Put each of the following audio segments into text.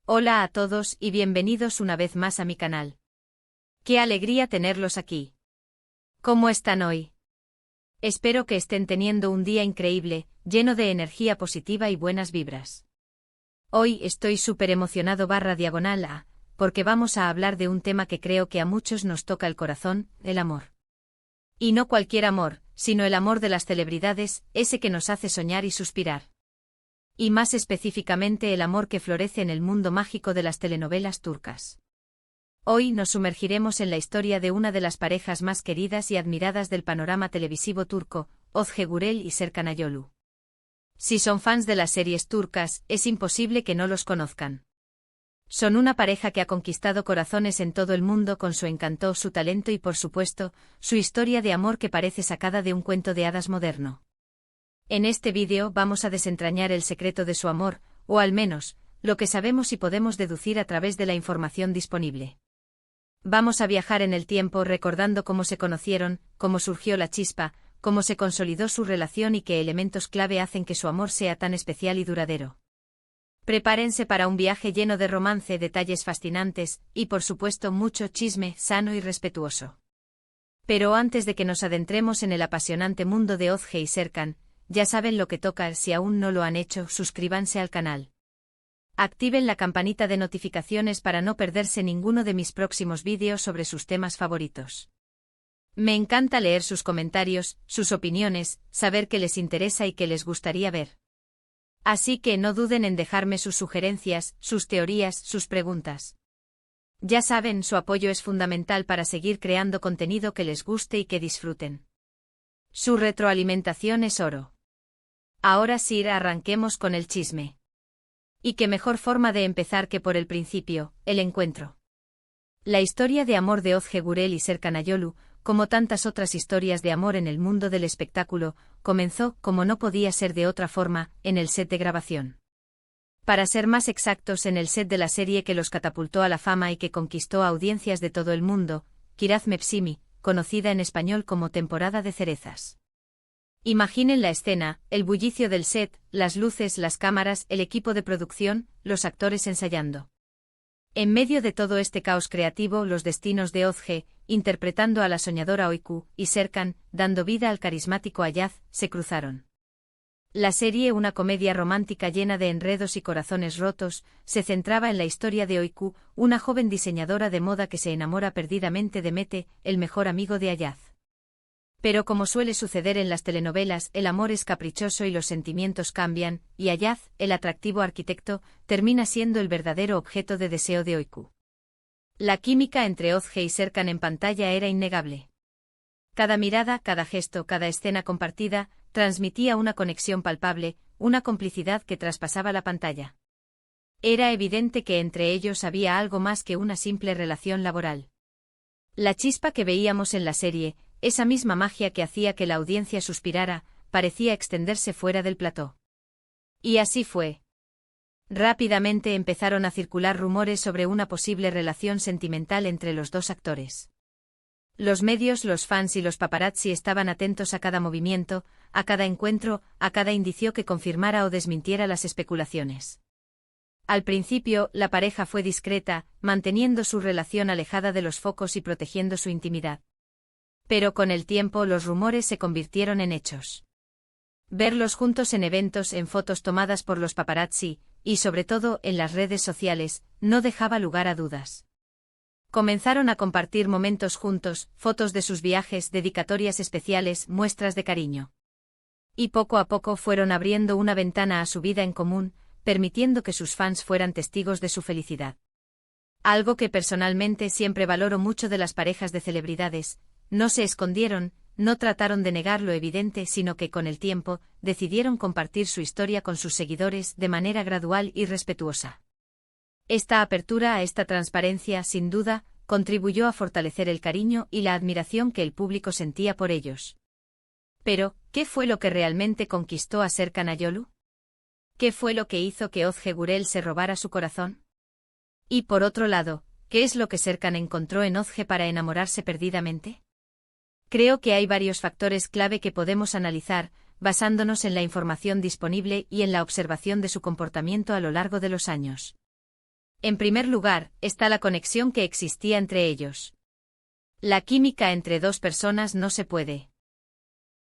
Hola a todos y bienvenidos una vez más a mi canal. ¡Qué alegría tenerlos aquí! ¿Cómo están hoy? Espero que estén teniendo un día increíble, lleno de energía positiva y buenas vibras. Hoy estoy súper emocionado /diagonal porque vamos a hablar de un tema que creo que a muchos nos toca el corazón, el amor. Y no cualquier amor, sino el amor de las celebridades, ese que nos hace soñar y suspirar. Y más específicamente el amor que florece en el mundo mágico de las telenovelas turcas. Hoy nos sumergiremos en la historia de una de las parejas más queridas y admiradas del panorama televisivo turco, Özge Gürel y Serkan Ayolu. Si son fans de las series turcas, es imposible que no los conozcan. Son una pareja que ha conquistado corazones en todo el mundo con su encanto, su talento y por supuesto, su historia de amor que parece sacada de un cuento de hadas moderno. En este vídeo vamos a desentrañar el secreto de su amor, o al menos, lo que sabemos y podemos deducir a través de la información disponible. Vamos a viajar en el tiempo recordando cómo se conocieron, cómo surgió la chispa, cómo se consolidó su relación y qué elementos clave hacen que su amor sea tan especial y duradero. Prepárense para un viaje lleno de romance, detalles fascinantes, y por supuesto mucho chisme, sano y respetuoso. Pero antes de que nos adentremos en el apasionante mundo de Özge y Serkan, ya saben lo que toca. Si aún no lo han hecho, suscríbanse al canal. Activen la campanita de notificaciones para no perderse ninguno de mis próximos vídeos sobre sus temas favoritos. Me encanta leer sus comentarios, sus opiniones, saber qué les interesa y qué les gustaría ver. Así que no duden en dejarme sus sugerencias, sus teorías, sus preguntas. Ya saben, su apoyo es fundamental para seguir creando contenido que les guste y que disfruten. Su retroalimentación es oro. Ahora sí, arranquemos con el chisme. Y qué mejor forma de empezar que por el principio, el encuentro. La historia de amor de Özge Gürel y Serkan Ayolu, como tantas otras historias de amor en el mundo del espectáculo, comenzó, como no podía ser de otra forma, en el set de grabación. Para ser más exactos, en el set de la serie que los catapultó a la fama y que conquistó a audiencias de todo el mundo, Kiraz Mevsimi, conocida en español como Temporada de Cerezas. Imaginen la escena, el bullicio del set, las luces, las cámaras, el equipo de producción, los actores ensayando. En medio de todo este caos creativo, los destinos de Özge, interpretando a la soñadora Öykü, y Serkan, dando vida al carismático Ayaz, se cruzaron. La serie, una comedia romántica llena de enredos y corazones rotos, se centraba en la historia de Öykü, una joven diseñadora de moda que se enamora perdidamente de Mete, el mejor amigo de Ayaz. Pero como suele suceder en las telenovelas, el amor es caprichoso y los sentimientos cambian, y Ayaz, el atractivo arquitecto, termina siendo el verdadero objeto de deseo de Öykü. La química entre Özge y Serkan en pantalla era innegable. Cada mirada, cada gesto, cada escena compartida, transmitía una conexión palpable, una complicidad que traspasaba la pantalla. Era evidente que entre ellos había algo más que una simple relación laboral. La chispa que veíamos en la serie, esa misma magia que hacía que la audiencia suspirara, parecía extenderse fuera del plató. Y así fue. Rápidamente empezaron a circular rumores sobre una posible relación sentimental entre los dos actores. Los medios, los fans y los paparazzi estaban atentos a cada movimiento, a cada encuentro, a cada indicio que confirmara o desmintiera las especulaciones. Al principio, la pareja fue discreta, manteniendo su relación alejada de los focos y protegiendo su intimidad. Pero con el tiempo los rumores se convirtieron en hechos. Verlos juntos en eventos, en fotos tomadas por los paparazzi, y sobre todo en las redes sociales, no dejaba lugar a dudas. Comenzaron a compartir momentos juntos, fotos de sus viajes, dedicatorias especiales, muestras de cariño. Y poco a poco fueron abriendo una ventana a su vida en común, permitiendo que sus fans fueran testigos de su felicidad. Algo que personalmente siempre valoro mucho de las parejas de celebridades. No se escondieron, no trataron de negar lo evidente, sino que con el tiempo, decidieron compartir su historia con sus seguidores de manera gradual y respetuosa. Esta apertura a esta transparencia, sin duda, contribuyó a fortalecer el cariño y la admiración que el público sentía por ellos. Pero, ¿qué fue lo que realmente conquistó a Serkan Ayolu? ¿Qué fue lo que hizo que Özge Gürel se robara su corazón? Y por otro lado, ¿qué es lo que Serkan encontró en Özge para enamorarse perdidamente? Creo que hay varios factores clave que podemos analizar, basándonos en la información disponible y en la observación de su comportamiento a lo largo de los años. En primer lugar, está la conexión que existía entre ellos. La química entre dos personas no se puede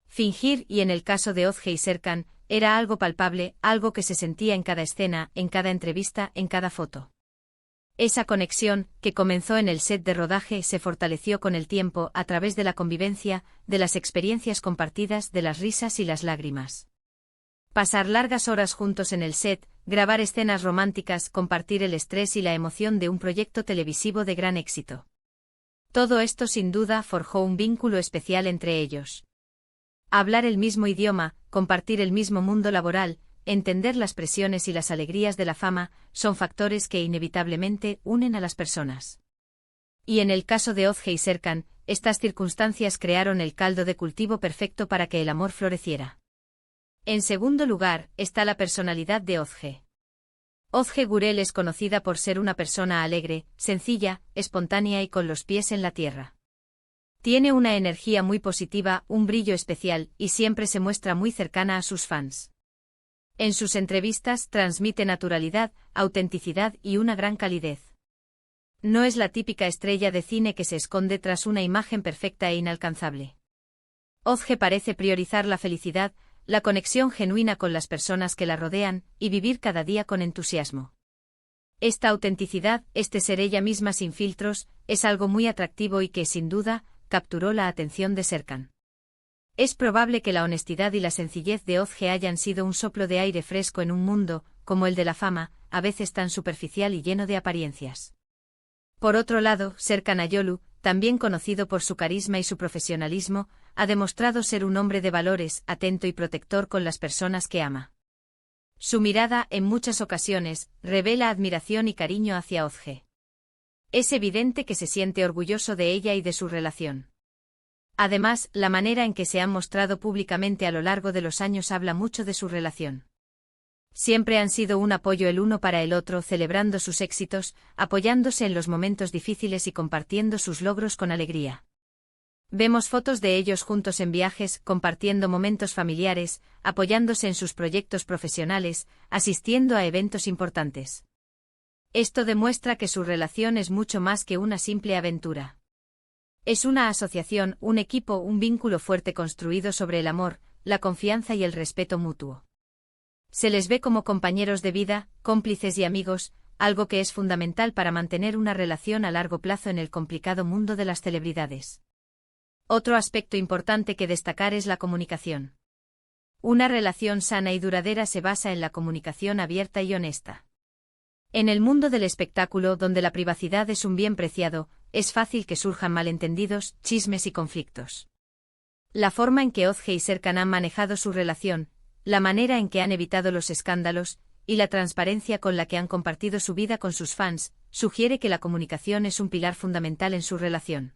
fingir y en el caso de Ozge y Serkan, era algo palpable, algo que se sentía en cada escena, en cada entrevista, en cada foto. Esa conexión, que comenzó en el set de rodaje, se fortaleció con el tiempo a través de la convivencia, de las experiencias compartidas, de las risas y las lágrimas. Pasar largas horas juntos en el set, grabar escenas románticas, compartir el estrés y la emoción de un proyecto televisivo de gran éxito. Todo esto sin duda forjó un vínculo especial entre ellos. Hablar el mismo idioma, compartir el mismo mundo laboral, entender las presiones y las alegrías de la fama, son factores que inevitablemente unen a las personas. Y en el caso de Ozge y Serkan, estas circunstancias crearon el caldo de cultivo perfecto para que el amor floreciera. En segundo lugar, está la personalidad de Ozge. Ozge Gurel es conocida por ser una persona alegre, sencilla, espontánea y con los pies en la tierra. Tiene una energía muy positiva, un brillo especial, y siempre se muestra muy cercana a sus fans. En sus entrevistas transmite naturalidad, autenticidad y una gran calidez. No es la típica estrella de cine que se esconde tras una imagen perfecta e inalcanzable. Ozge parece priorizar la felicidad, la conexión genuina con las personas que la rodean, y vivir cada día con entusiasmo. Esta autenticidad, este ser ella misma sin filtros, es algo muy atractivo y que, sin duda, capturó la atención de Serkan. Es probable que la honestidad y la sencillez de Ozge hayan sido un soplo de aire fresco en un mundo, como el de la fama, a veces tan superficial y lleno de apariencias. Por otro lado, Serkan Ayolu, también conocido por su carisma y su profesionalismo, ha demostrado ser un hombre de valores, atento y protector con las personas que ama. Su mirada, en muchas ocasiones, revela admiración y cariño hacia Ozge. Es evidente que se siente orgulloso de ella y de su relación. Además, la manera en que se han mostrado públicamente a lo largo de los años habla mucho de su relación. Siempre han sido un apoyo el uno para el otro, celebrando sus éxitos, apoyándose en los momentos difíciles y compartiendo sus logros con alegría. Vemos fotos de ellos juntos en viajes, compartiendo momentos familiares, apoyándose en sus proyectos profesionales, asistiendo a eventos importantes. Esto demuestra que su relación es mucho más que una simple aventura. Es una asociación, un equipo, un vínculo fuerte construido sobre el amor, la confianza y el respeto mutuo. Se les ve como compañeros de vida, cómplices y amigos, algo que es fundamental para mantener una relación a largo plazo en el complicado mundo de las celebridades. Otro aspecto importante que destacar es la comunicación. Una relación sana y duradera se basa en la comunicación abierta y honesta. En el mundo del espectáculo, donde la privacidad es un bien preciado, es fácil que surjan malentendidos, chismes y conflictos. La forma en que Ozge y Serkan han manejado su relación, la manera en que han evitado los escándalos, y la transparencia con la que han compartido su vida con sus fans, sugiere que la comunicación es un pilar fundamental en su relación.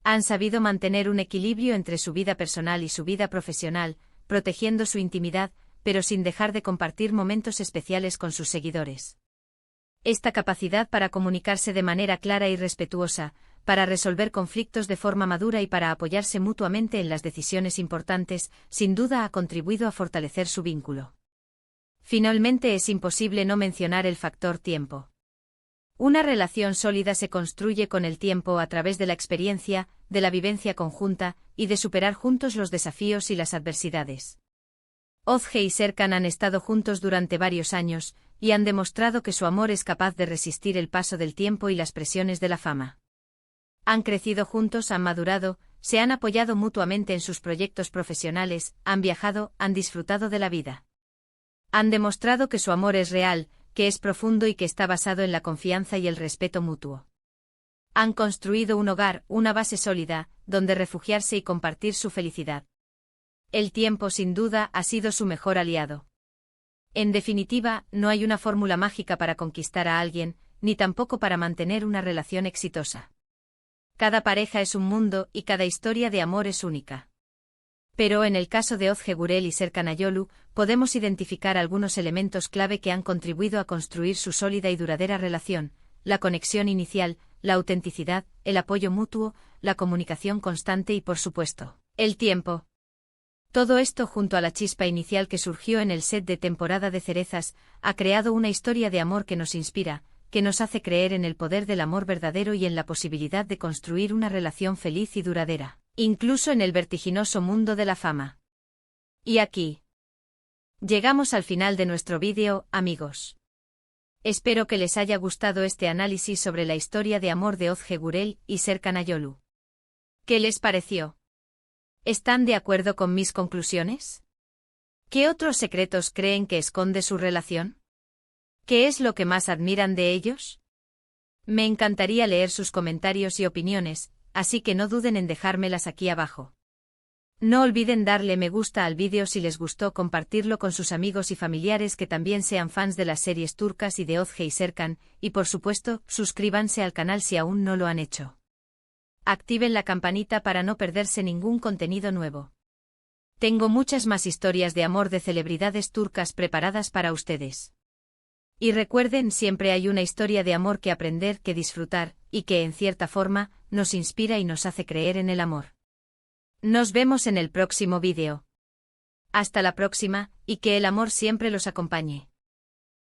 Han sabido mantener un equilibrio entre su vida personal y su vida profesional, protegiendo su intimidad, pero sin dejar de compartir momentos especiales con sus seguidores. Esta capacidad para comunicarse de manera clara y respetuosa, para resolver conflictos de forma madura y para apoyarse mutuamente en las decisiones importantes, sin duda ha contribuido a fortalecer su vínculo. Finalmente, es imposible no mencionar el factor tiempo. Una relación sólida se construye con el tiempo a través de la experiencia, de la vivencia conjunta, y de superar juntos los desafíos y las adversidades. Ozge y Serkan han estado juntos durante varios años, y han demostrado que su amor es capaz de resistir el paso del tiempo y las presiones de la fama. Han crecido juntos, han madurado, se han apoyado mutuamente en sus proyectos profesionales, han viajado, han disfrutado de la vida. Han demostrado que su amor es real, que es profundo y que está basado en la confianza y el respeto mutuo. Han construido un hogar, una base sólida, donde refugiarse y compartir su felicidad. El tiempo, sin duda, ha sido su mejor aliado. En definitiva, no hay una fórmula mágica para conquistar a alguien, ni tampoco para mantener una relación exitosa. Cada pareja es un mundo y cada historia de amor es única. Pero en el caso de Ozge Gurel y Serkan Ayolu, podemos identificar algunos elementos clave que han contribuido a construir su sólida y duradera relación: la conexión inicial, la autenticidad, el apoyo mutuo, la comunicación constante y, por supuesto, el tiempo. Todo esto, junto a la chispa inicial que surgió en el set de temporada de Cerezas, ha creado una historia de amor que nos inspira, que nos hace creer en el poder del amor verdadero y en la posibilidad de construir una relación feliz y duradera, incluso en el vertiginoso mundo de la fama. Y aquí llegamos al final de nuestro vídeo, amigos. Espero que les haya gustado este análisis sobre la historia de amor de Ozge Gurel y Serkan Ayolu. ¿Qué les pareció? ¿Están de acuerdo con mis conclusiones? ¿Qué otros secretos creen que esconde su relación? ¿Qué es lo que más admiran de ellos? Me encantaría leer sus comentarios y opiniones, así que no duden en dejármelas aquí abajo. No olviden darle me gusta al vídeo si les gustó, compartirlo con sus amigos y familiares que también sean fans de las series turcas y de Ozge y Serkan, y por supuesto, suscríbanse al canal si aún no lo han hecho. Activen la campanita para no perderse ningún contenido nuevo. Tengo muchas más historias de amor de celebridades turcas preparadas para ustedes. Y recuerden, siempre hay una historia de amor que aprender, que disfrutar, y que en cierta forma, nos inspira y nos hace creer en el amor. Nos vemos en el próximo vídeo. Hasta la próxima, y que el amor siempre los acompañe.